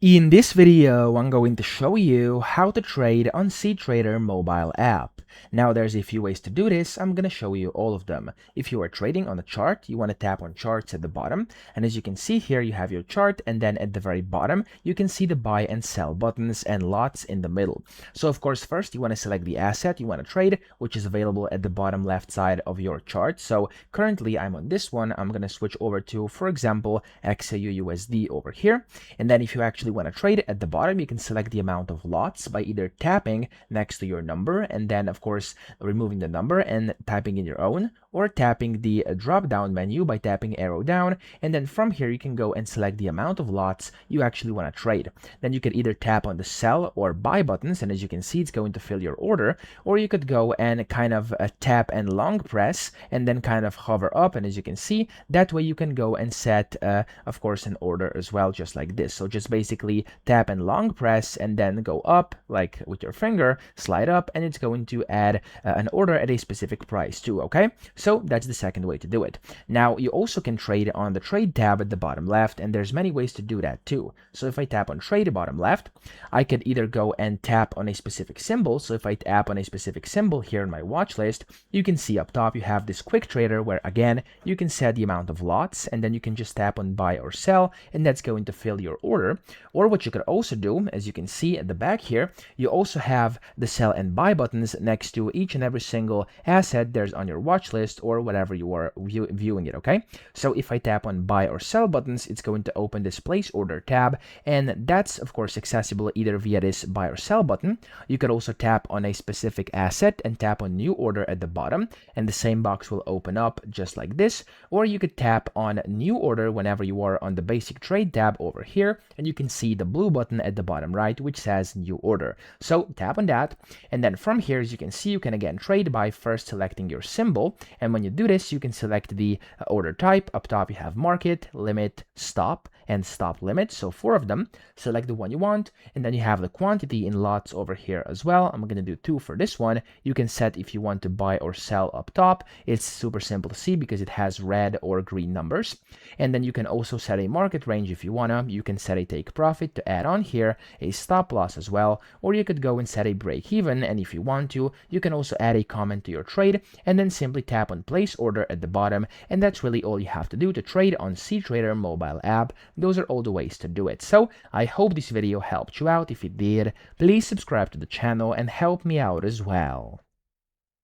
In this video, I'm going to show you how to trade on cTrader mobile app. Now there's a few ways to do this. I'm going to show you all of them. If you are trading on a chart, you want to tap on charts at the bottom. And as you can see here, you have your chart, and then at the very bottom, you can see the buy and sell buttons and lots in the middle. So of course, first you want to select the asset you want to trade, which is available at the bottom left side of your chart. So currently I'm on this one. I'm going to switch over to, for example, XAUUSD over here. And then if you actually want to trade at the bottom, you can select the amount of lots by either tapping next to your number and then of course removing the number and typing in your own, or tapping the drop down menu by tapping arrow down, and then from here you can go and select the amount of lots you actually want to trade. Then you can either tap on the sell or buy buttons, and as you can see it's going to fill your order, or you could go and kind of tap and long press and then kind of hover up, and as you can see that way you can go and set of course an order as well, just like this. So just basically tap and long press and then go up like with your finger, slide up, and it's going to add an order at a specific price too. Okay, so that's the second way to do it. Now you also can trade on the trade tab at the bottom left, and there's many ways to do that too. So if I tap on trade bottom left, I could either go and tap on a specific symbol. So if I tap on a specific symbol here in my watch list, you can see up top you have this quick trader where again you can set the amount of lots, and then you can just tap on buy or sell, and that's going to fill your order. Or what you could also do, as you can see at the back here, you also have the sell and buy buttons next to each and every single asset there's on your watch list or whatever you are viewing it. Okay, so if I tap on buy or sell buttons, it's going to open this place order tab, and that's of course accessible either via this buy or sell button. You could also tap on a specific asset and tap on new order at the bottom, and the same box will open up just like this. Or you could tap on new order whenever you are on the basic trade tab over here, and you can see the blue button at the bottom right which says new order. So tap on that, and then from here, as you can see, you can again trade by first selecting your symbol, and when you do this you can select the order type. Up top you have market, limit, stop, and stop limit, so 4 of them. Select the one you want, and then you have the quantity in lots over here as well. I'm going to do 2 for this one. You can set if you want to buy or sell up top. It's super simple to see because it has red or green numbers. And then you can also set a market range if you wanna. You can set a take profit to add on here, a stop loss as well, or you could go and set a break even, and if you want to, you can also add a comment to your trade and then simply tap on place order at the bottom, and that's really all you have to do to trade on cTrader mobile app. Those are all the ways to do it. So I hope this video helped you out. If it did, please subscribe to the channel and help me out as well.